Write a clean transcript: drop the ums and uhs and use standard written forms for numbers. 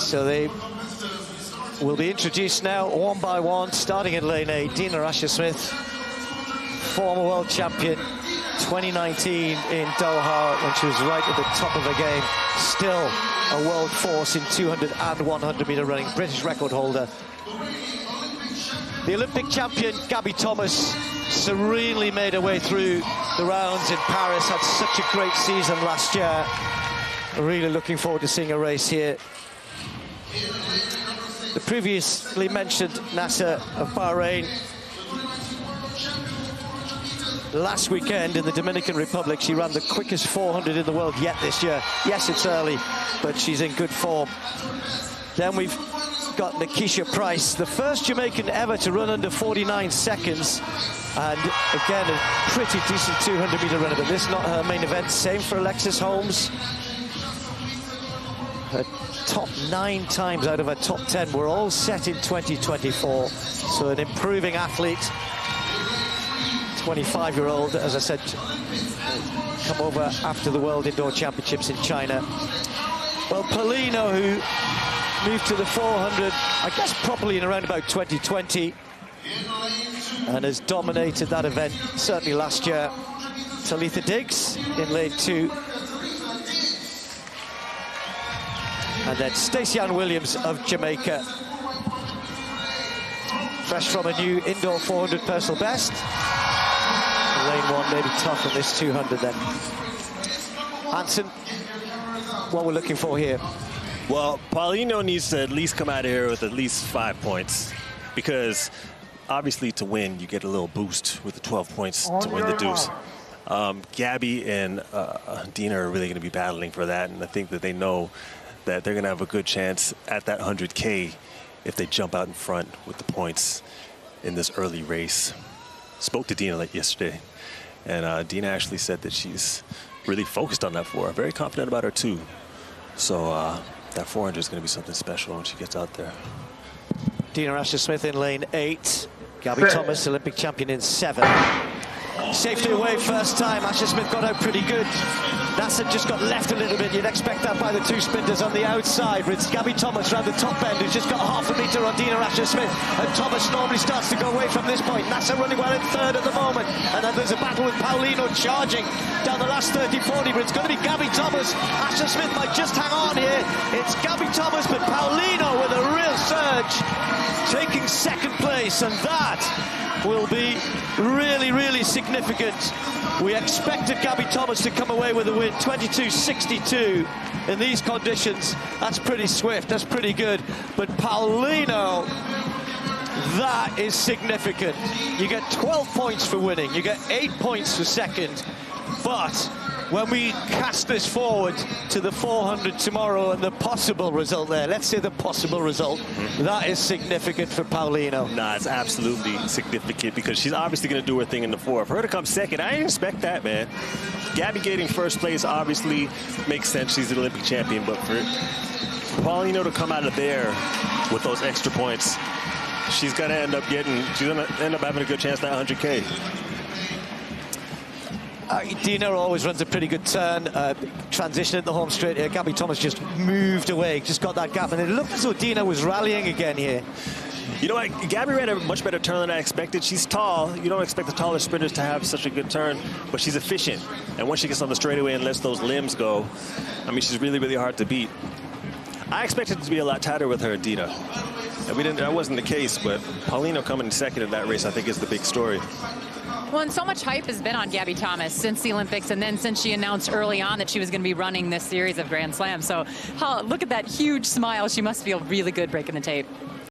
So they will be introduced now one by one, starting in lane 8. Dina Asher-Smith, former world champion, 2019 in Doha when she was right at the top of her game. Still a world force in 200 and 100 meter running, British record holder. The Olympic champion, Gabby Thomas, serenely made her way through the rounds in Paris, had such a great season last year. Really looking forward to seeing a race here. The previously mentioned Nasser of Bahrain, last weekend in the Dominican Republic, she ran the quickest 400 in the world yet this year. Yes, it's early, but she's in good form. Then we've got Nikisha Price, the first Jamaican ever to run under 49 seconds. And again, a pretty decent 200 meter runner, but this is not her main event. Same for Alexis Holmes. Her top 9 times out of her top 10 were all set in 2024. So an improving athlete. 25-year-old, as I said, come over after the World Indoor Championships in China. Well, Paulino, who moved to the 400, I guess properly in around about 2020, and has dominated that event, certainly last year. Talitha Diggs in lane 2. And then Stacey Ann Williams of Jamaica. Fresh from a new indoor 400 personal best. Lane 1 maybe tough on this 200 then. Hansen, what we're looking for here? Well, Paulino needs to at least come out of here with at least 5 points, because obviously to win, you get a little boost with the 12 points to win the deuce. Gabby and Dina are really going to be battling for that, and I think that they know that they're going to have a good chance at that 100K if they jump out in front with the points in this early race. Spoke to Dina like yesterday, and Dina actually said that she's really focused on that 4. Very confident about her too. So that 400 is going to be something special when she gets out there. Dina Asher-Smith in lane 8. Gabby Thomas, Olympic champion, in 7. Safely away first time. Asher-Smith got out pretty good. Nasser just got left a little bit. You'd expect that by the 2 sprinters on the outside. But it's Gabby Thomas around the top end who's just got half a metre on Dina Asher-Smith. And Thomas normally starts to go away from this point. Nasser running well in 3rd at the moment. And then there's a battle with Paulino charging down the last 30-40. But it's going to be Gabby Thomas. Asher-Smith might just hang on here. It's Gabby Thomas, but Paulino with a real surge, taking 2nd place. And that will be really, really significant. We expected Gabby Thomas to come away with a win, 22.62 in these conditions. That's pretty swift, that's pretty good. But Paulino, that is significant. You get 12 points for winning, you get 8 points for 2nd. But when we cast this forward to the 400 tomorrow and the possible result there, let's say the possible result, that is significant for Paulino. Nah, it's absolutely significant, because she's obviously going to do her thing in the 4. For her to come 2nd, I didn't expect that, man. Gabby getting 1st place obviously makes sense. She's the Olympic champion, but for Paulino to come out of there with those extra points, she's going to end up having a good chance at that 100K. Dina always runs a pretty good turn, transition at the home straight here. Gabby Thomas just moved away, just got that gap, and it looked as though Dina was rallying again here. You know what, Gabby ran a much better turn than I expected. She's tall. You don't expect the taller sprinters to have such a good turn, but she's efficient. And once she gets on the straightaway and lets those limbs go, I mean, she's really, really hard to beat. I expected it to be a lot tighter with her and Dina. And that wasn't the case, but Paulino coming in 2nd in that race, I think, is the big story. Well, and so much hype has been on Gabby Thomas since the Olympics, and then since she announced early on that she was going to be running this series of Grand Slams. So look at that huge smile. She must feel really good breaking the tape.